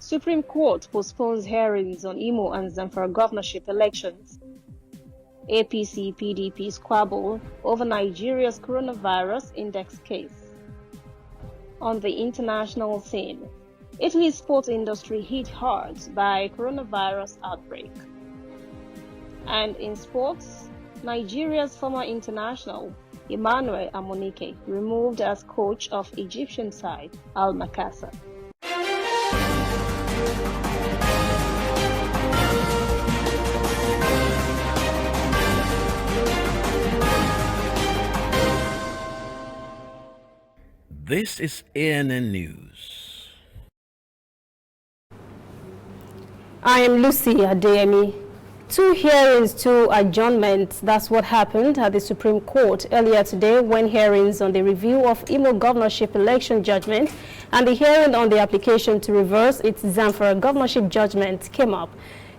Supreme Court postpones hearings on Imo and Zamfara governorship elections. APC-PDP squabble over Nigeria's coronavirus index case. On the international scene, Italy's sports industry hit hard by coronavirus outbreak. And in sports, Nigeria's former international Emmanuel Amunike removed as coach of Egyptian side Al Makassa. This is ANN News. I am Lucy Adeyemi. 2 hearings, 2 adjournments. That's what happened at the Supreme Court earlier today when hearings on the review of Imo governorship election judgment and the hearing on the application to reverse its Zamfara governorship judgment came up.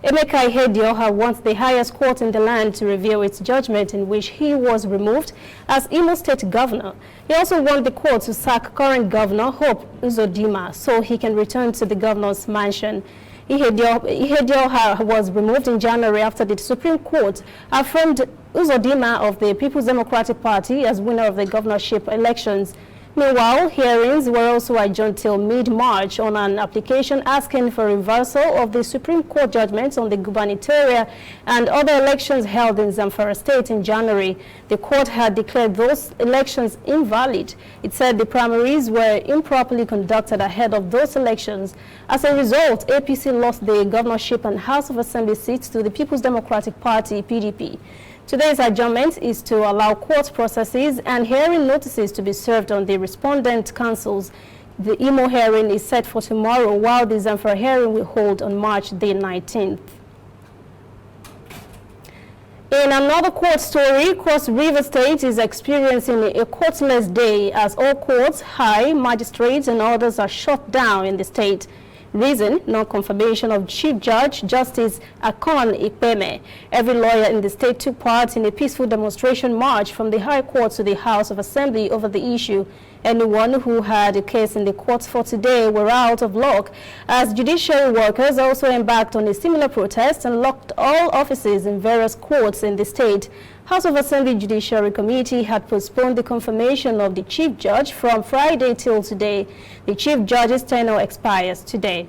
Emeka Ihedioha wants the highest court in the land to review its judgment in which he was removed as Imo State governor. He also wants the court to sack current governor Hope Uzodimma so he can return to the governor's mansion. Ihedioha was removed in January after the Supreme Court affirmed Uzodimma of the People's Democratic Party as winner of the governorship elections. Meanwhile, hearings were also adjourned till mid-March on an application asking for reversal of the Supreme Court judgments on the gubernatorial and other elections held in Zamfara State in January. The court had declared those elections invalid. It said the primaries were improperly conducted ahead of those elections. As a result, APC lost the governorship and House of Assembly seats to the People's Democratic Party, PDP. Today's adjournment is to allow court processes and hearing notices to be served on the respondent councils. The Imo hearing is set for tomorrow, while the Zamfara hearing will hold on March the 19th. In another court story, Cross River State is experiencing a courtless day as all courts, high, magistrates and others are shut down in the state. Reason, non-confirmation of Chief Judge Justice Akon Ikpeme. Every lawyer in the state took part in a peaceful demonstration march from the High Court to the House of Assembly over the issue. Anyone who had a case in the courts for today were out of luck, as judiciary workers also embarked on a similar protest and locked all offices in various courts in the state. House of Assembly Judiciary Committee had postponed the confirmation of the Chief Judge from Friday till today. The Chief Judge's tenure expires today.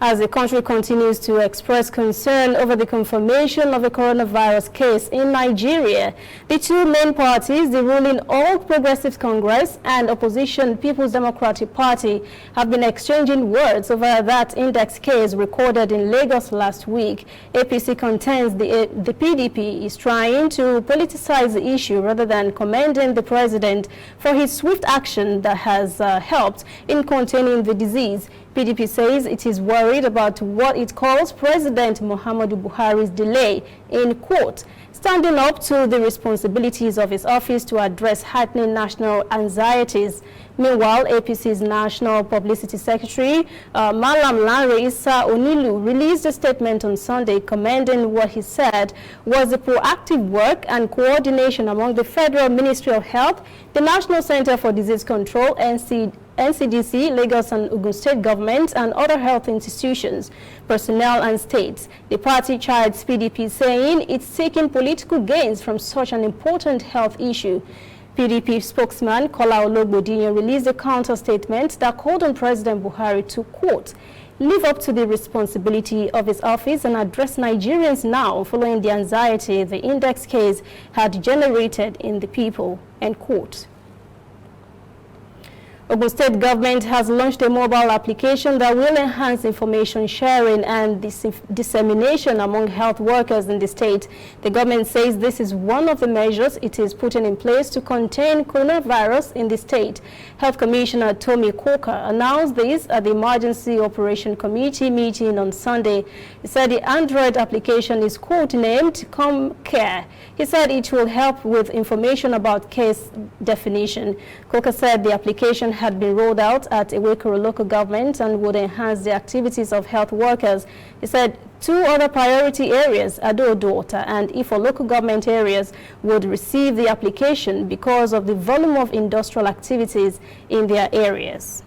As the country continues to express concern over the confirmation of a coronavirus case in Nigeria, the 2 main parties, the ruling All Progressives Congress and opposition People's Democratic Party, have been exchanging words over that index case recorded in Lagos last week. APC contends the PDP is trying to politicize the issue rather than commending the president for his swift action that has helped in containing the disease. PDP says it is worried about what it calls President Muhammadu Buhari's delay in court, standing up to the responsibilities of his office to address heightening national anxieties. Meanwhile, APC's National Publicity Secretary, Malam Lanre Issa Onilu, released a statement on Sunday commending what he said was the proactive work and coordination among the Federal Ministry of Health, the National Center for Disease Control, NCDC, Lagos and Ogun State government, and other health institutions, personnel and states. The party chides PDP, saying it's seeking political gains from such an important health issue. PDP spokesman Kola Ologbodiyan released a counter statement that called on President Buhari to, quote, live up to the responsibility of his office and address Nigerians now following the anxiety the index case had generated in the people, end quote. Ogun State government has launched a mobile application that will enhance information sharing and dissemination among health workers in the state. The government says this is one of the measures it is putting in place to contain coronavirus in the state. Health Commissioner Tommy Coker announced this at the Emergency Operation Committee meeting on Sunday. He said the Android application is codenamed ComCare. He said it will help with information about case definition. Coker said the application had been rolled out at Ewekoro local government and would enhance the activities of health workers. He said 2 other priority areas, Ado-Odota and Ifo local government areas, would receive the application because of the volume of industrial activities in their areas.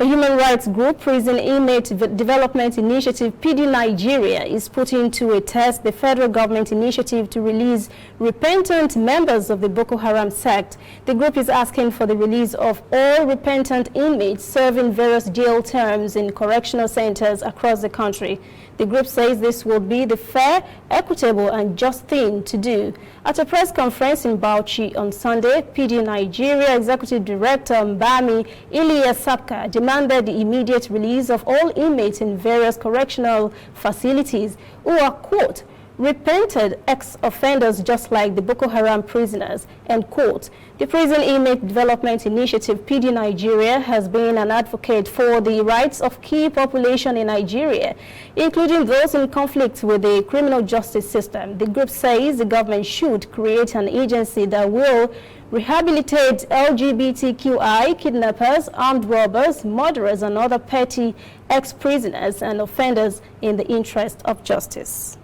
A human rights group, Prison Inmate Development Initiative, PD Nigeria, is putting to a test the federal government initiative to release repentant members of the Boko Haram sect. The group is asking for the release of all repentant inmates serving various jail terms in correctional centers across the country. The group says this will be the fair, equitable and just thing to do. At a press conference in Bauchi on Sunday, PD Nigeria Executive Director Mbami Iliasapka demanded the immediate release of all inmates in various correctional facilities who are, quote, repented ex-offenders just like the Boko Haram prisoners, end quote. The Prison Inmate Development Initiative, PD Nigeria, has been an advocate for the rights of key population in Nigeria, including those in conflict with the criminal justice system. The group says the government should create an agency that will rehabilitate LGBTQI, kidnappers, armed robbers, murderers, and other petty ex-prisoners and offenders in the interest of justice.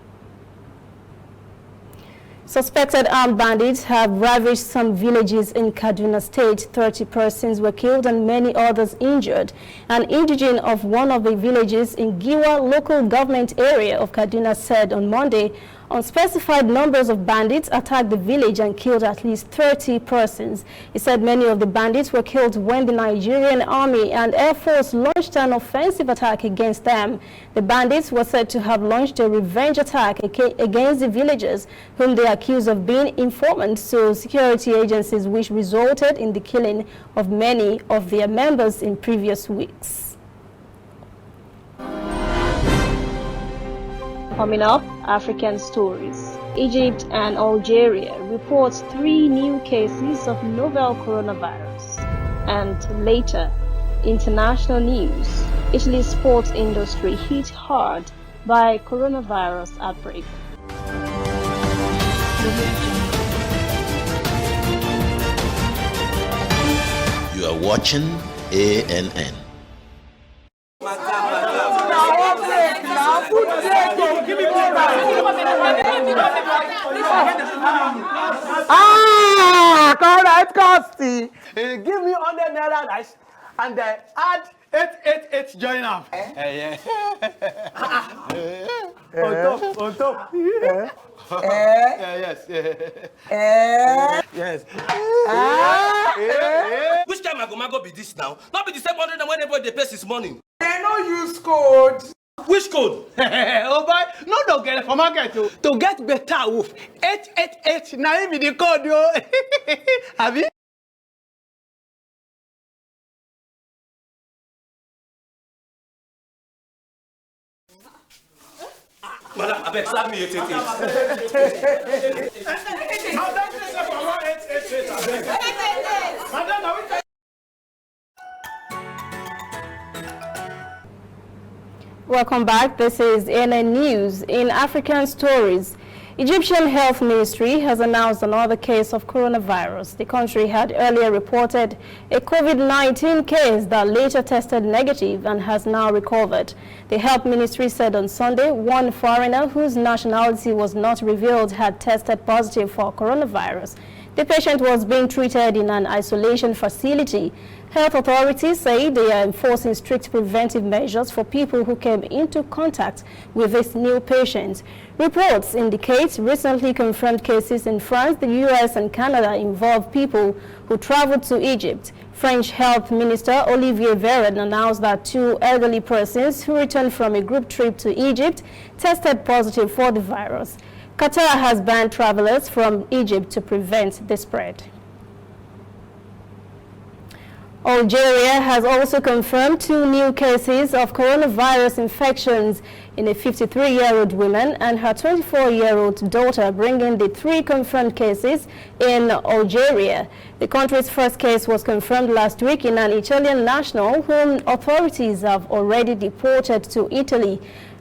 Suspected armed bandits have ravaged some villages in Kaduna State. 30 persons were killed and many others injured. An indigene of one of the villages in Giwa local government area of Kaduna said on Monday unspecified numbers of bandits attacked the village and killed at least 30 persons. He said many of the bandits were killed when the Nigerian Army and Air Force launched an offensive attack against them. The bandits were said to have launched a revenge attack against the villagers, whom they accused of being informants to security agencies, which resulted in the killing of many of their members in previous weeks. Coming up, African stories. Egypt and Algeria report 3 new cases of novel coronavirus. And later, international news. Italy's sports industry hit hard by coronavirus outbreak. You are watching ANN. Correct, Costi. Give me 100 naira rice and add 888 join up. Yeah. On top. Yes. Yes. Which time I go be this now? Not be the same 100 when everybody pays this morning. They no use code. Which code? Oh boy, no don't get it for market to get better wolf. 888 now even the code yo. Have you? Madam, I beg, slap me 888. Welcome back. This is ANN News. In African stories, Egyptian Health Ministry has announced another case of coronavirus. The country had earlier reported a COVID-19 case that later tested negative and has now recovered. The Health Ministry said on Sunday one foreigner whose nationality was not revealed had tested positive for coronavirus. The patient was being treated in an isolation facility. Health authorities say they are enforcing strict preventive measures for people who came into contact with this new patient. Reports indicate recently confirmed cases in France, the US, and Canada involve people who traveled to Egypt. French Health Minister Olivier Véran announced that 2 elderly persons who returned from a group trip to Egypt tested positive for the virus. Qatar has banned travelers from Egypt to prevent the spread. Algeria has also confirmed 2 new cases of coronavirus infections in a 53-year-old woman and her 24-year-old daughter, bringing the 3 confirmed cases in Algeria. The country's first case was confirmed last week in an Italian national whom authorities have already deported to Italy.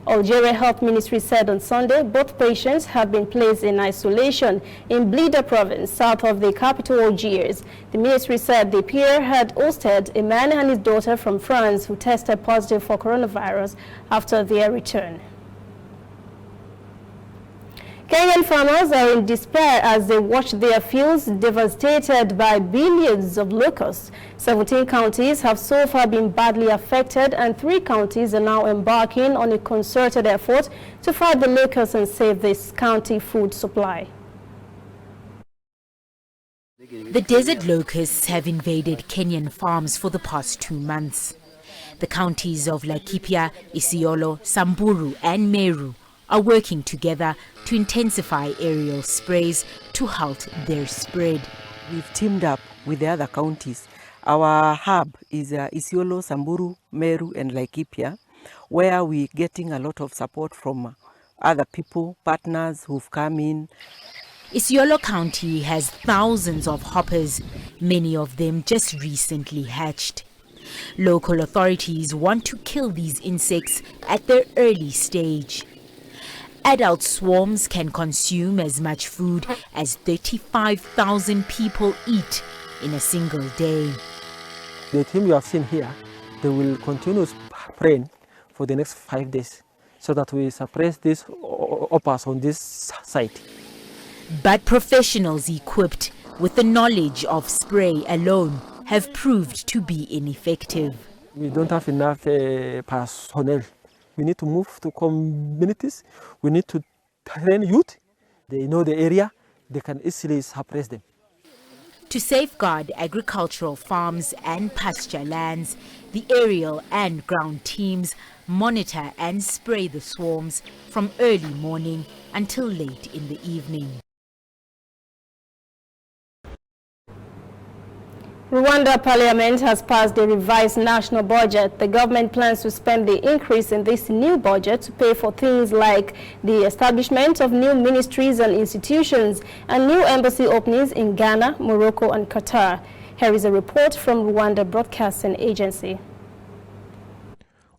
Algeria Health Ministry said on Sunday both patients have been placed in isolation in Blida province, south of the capital Algiers. The ministry said the pair had hosted a man and his daughter from France who tested positive for coronavirus after their return. Kenyan farmers are in despair as they watch their fields devastated by billions of locusts. 17 counties have so far been badly affected, and 3 counties are now embarking on a concerted effort to fight the locusts and save this county food supply. The desert locusts have invaded Kenyan farms for the past 2 months. The counties of Laikipia, Isiolo, Samburu and Meru are working together to intensify aerial sprays to halt their spread. We've teamed up with the other counties. Our hub is Isiolo, Samburu, Meru and Laikipia, where we're getting a lot of support from other people, partners who've come in. Isiolo County has thousands of hoppers, many of them just recently hatched. Local authorities want to kill these insects at their early stage. Adult swarms can consume as much food as 35,000 people eat in a single day. The team you have seen here, they will continue spraying for the next 5 days so that we suppress these hoppers on this site. But professionals equipped with the knowledge of spray alone have proved to be ineffective. We don't have enough personnel. We need to move to communities. We need to train youth. They know the area. They can easily suppress them. To safeguard agricultural farms and pasture lands, the aerial and ground teams monitor and spray the swarms from early morning until late in the evening. Rwanda Parliament has passed a revised national budget. The government plans to spend the increase in this new budget to pay for things like the establishment of new ministries and institutions and new embassy openings in Ghana, Morocco and Qatar. Here is a report from Rwanda Broadcasting Agency.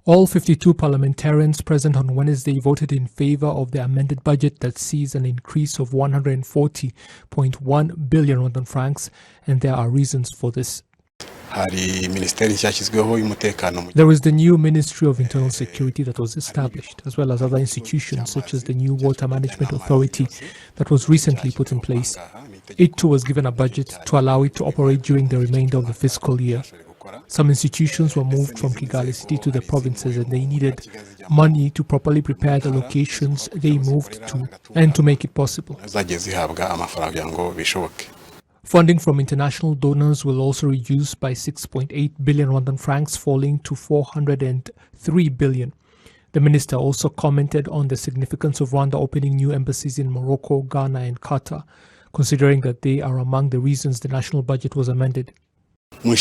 All 52 parliamentarians present on Wednesday voted in favor of the amended budget that sees an increase of 140.1 billion Rwandan francs, and there are reasons for this. There is the new Ministry of Internal Security that was established, as well as other institutions such as the new Water Management Authority that was recently put in place. It too was given a budget to allow it to operate during the remainder of the fiscal year. Some institutions were moved from Kigali City to the provinces, and they needed money to properly prepare the locations they moved to and to make it possible. Funding from international donors will also reduce by 6.8 billion Rwandan francs, falling to 403 billion. The minister also commented on the significance of Rwanda opening new embassies in Morocco, Ghana and Qatar, considering that they are among the reasons the national budget was amended. Among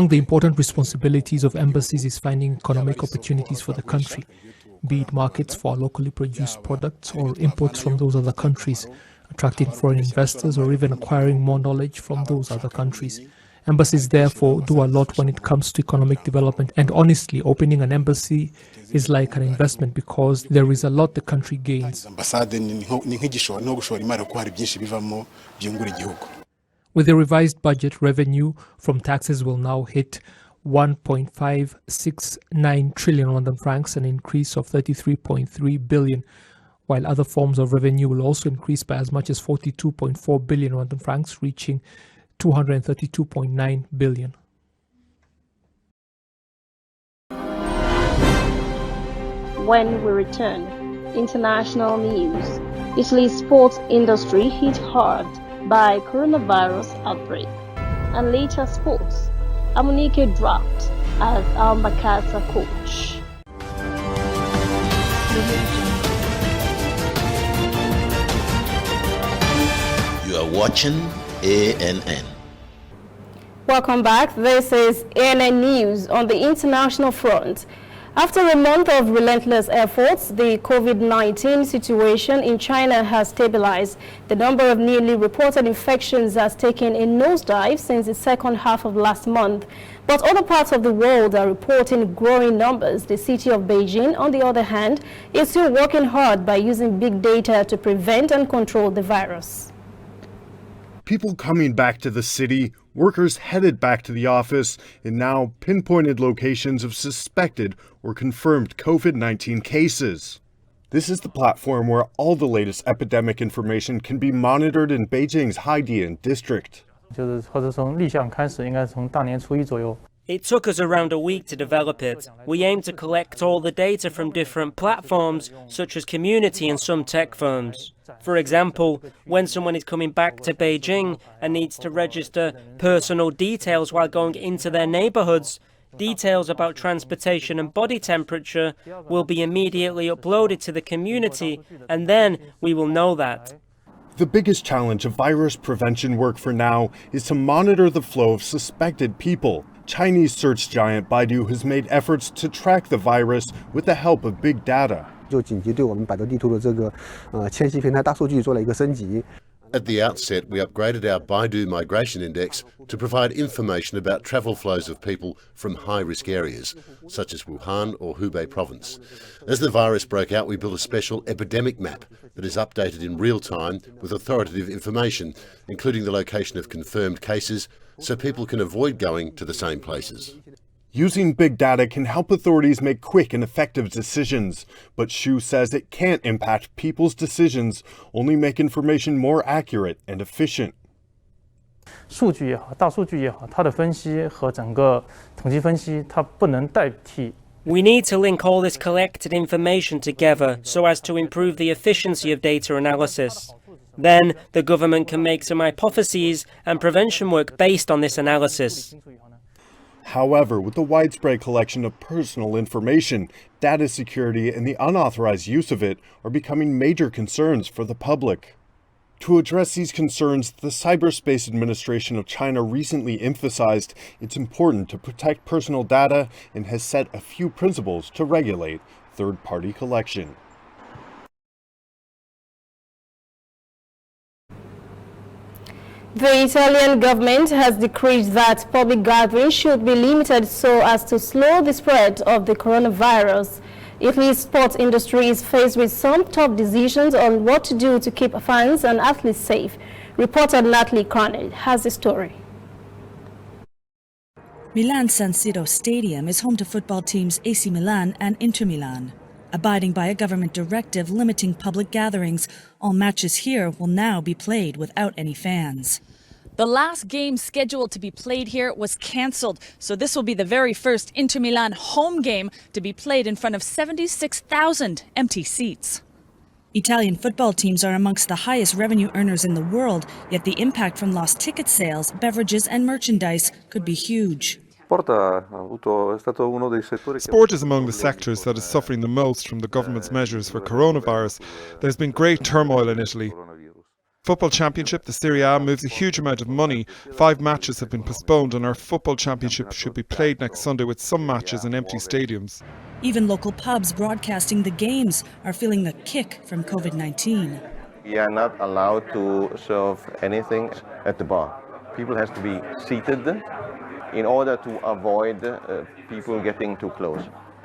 the important responsibilities of embassies is finding economic opportunities for the country, be it markets for locally produced products or imports from those other countries, attracting foreign investors or even acquiring more knowledge from those other countries. Embassies therefore do a lot when it comes to economic development, and honestly, opening an embassy is like an investment because there is a lot the country gains. With the revised budget, revenue from taxes will now hit 1.569 trillion Rwandan francs, an increase of 33.3 billion, while other forms of revenue will also increase by as much as 42.4 billion Rwandan francs, reaching 232.9 billion. When we return, international news. Italy's sports industry hit hard by coronavirus outbreak. And later sports, Amunike dropped as Al Makata coach. You are watching ANN. Welcome back. This is ANN News. On the international front, after a month of relentless efforts, the COVID-19 situation in China has stabilized. The number of newly reported infections has taken a nosedive since the second half of last month. But other parts of the world are reporting growing numbers. The city of Beijing, on the other hand, is still working hard by using big data to prevent and control the virus. People coming back to the city, workers headed back to the office, and now pinpointed locations of suspected or confirmed COVID-19 cases. This is the platform where all the latest epidemic information can be monitored in Beijing's Haidian district. It took us around a week to develop it. We aim to collect all the data from different platforms, such as community and some tech firms. For example, when someone is coming back to Beijing and needs to register personal details while going into their neighborhoods, details about transportation and body temperature will be immediately uploaded to the community, and then we will know that. The biggest challenge of virus prevention work for now is to monitor the flow of suspected people. Chinese search giant Baidu has made efforts to track the virus with the help of big data. At the outset, we upgraded our Baidu Migration Index to provide information about travel flows of people from high-risk areas, such as Wuhan or Hubei province. As the virus broke out, we built a special epidemic map that is updated in real time with authoritative information, including the location of confirmed cases, so people can avoid going to the same places. Using big data can help authorities make quick and effective decisions, but Xu says it can't impact people's decisions, only make information more accurate and efficient. We need to link all this collected information together so as to improve the efficiency of data analysis. Then the government can make some hypotheses and prevention work based on this analysis. However, with the widespread collection of personal information, data security and the unauthorized use of it are becoming major concerns for the public. To address these concerns, the Cyberspace Administration of China recently emphasized it's important to protect personal data and has set a few principles to regulate third-party collection. The Italian government has decreed that public gatherings should be limited so as to slow the spread of the coronavirus. Italy's sports industry is faced with some tough decisions on what to do to keep fans and athletes safe. Reporter Natalie Carnell has the story. Milan's San Siro Stadium is home to football teams AC Milan and Inter Milan. Abiding by a government directive limiting public gatherings, all matches here will now be played without any fans. The last game scheduled to be played here was cancelled, so this will be the very first Inter Milan home game to be played in front of 76,000 empty seats. Italian football teams are amongst the highest revenue earners in the world, yet the impact from lost ticket sales, beverages and merchandise could be huge. Sport is among the sectors that is suffering the most from the government's measures for coronavirus. There's been great turmoil in Italy. Football Championship, the Serie A, moves a huge amount of money. 5 matches have been postponed and our Football Championship should be played next Sunday with some matches in empty stadiums. Even local pubs broadcasting the games are feeling the kick from COVID-19. We are not allowed to serve anything at the bar. People have to be seated in order to avoid people getting too close.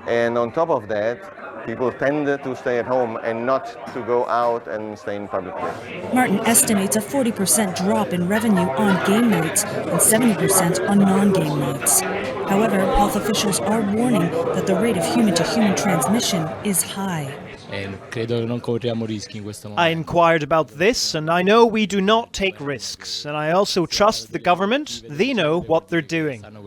And on top of that, people tend to stay at home and not to go out and stay in public places. Martin estimates a 40% drop in revenue on game nights and 70% on non-game nights. However, health officials are warning that the rate of human-to-human transmission is high. I inquired about this, and I know we do not take risks, and I also trust the government. They know what they're doing. I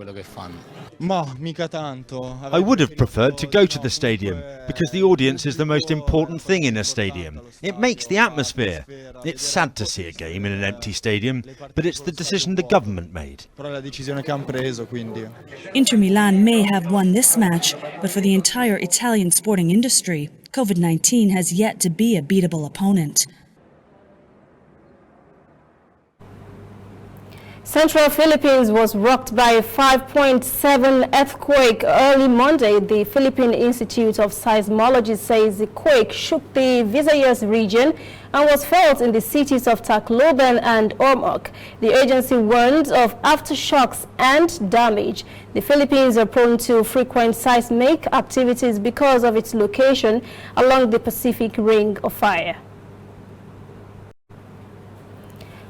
would have preferred to go to the stadium, because the audience is the most important thing in a stadium. It makes the atmosphere. It's sad to see a game in an empty stadium, but it's the decision the government made. Inter Milan may have won this match, but for the entire Italian sporting industry, COVID-19 has yet to be a beatable opponent. Central Philippines was rocked by a 5.7 earthquake early Monday. The Philippine Institute of Seismology says the quake shook the Visayas region and was felt in the cities of Tacloban and Ormoc. The agency warned of aftershocks and damage. The Philippines are prone to frequent seismic activities because of its location along the Pacific Ring of Fire.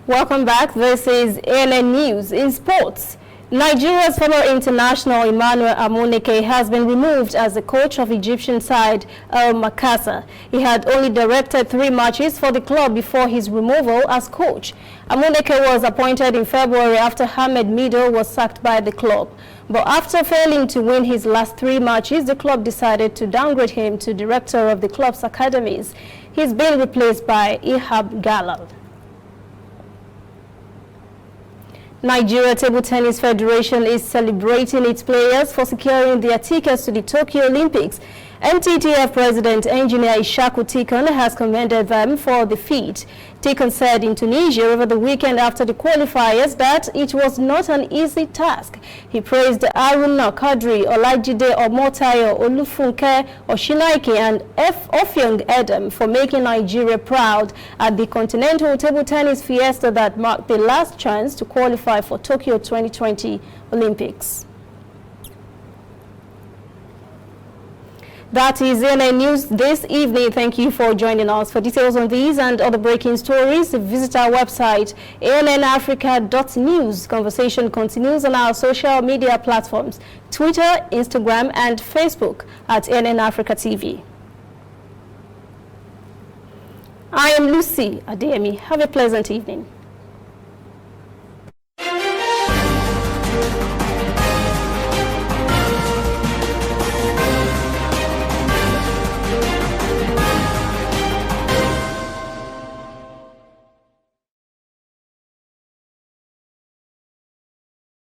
Welcome back. This is ANN News. In sports, Nigeria's former international Emmanuel Amuneke has been removed as the coach of Egyptian side El Makassa. He had only directed 3 matches for the club before his removal as coach. Amuneke was appointed in February after Ahmed Mido was sacked by the club. But after failing to win his last 3 matches, the club decided to downgrade him to director of the club's academies. He's been replaced by Ihab Galal. Nigeria Table Tennis Federation is celebrating its players for securing their tickets to the Tokyo Olympics. NTTF President Engineer Ishaku Tikon has commended them for the feat. Tikon said in Tunisia over the weekend after the qualifiers that it was not an easy task. He praised Aruna Kadri, Olajide Omotayo, Olufunke Oshinaike and Ofyong Edem for making Nigeria proud at the Continental Table Tennis Fiesta that marked the last chance to qualify for Tokyo 2020 Olympics. That is ANN News this evening. Thank you for joining us. For details on these and other breaking stories, visit our website, annafrica.news. Conversation continues on our social media platforms, Twitter, Instagram, and Facebook at ANN Africa TV. I am Lucy Adeyemi. Have a pleasant evening.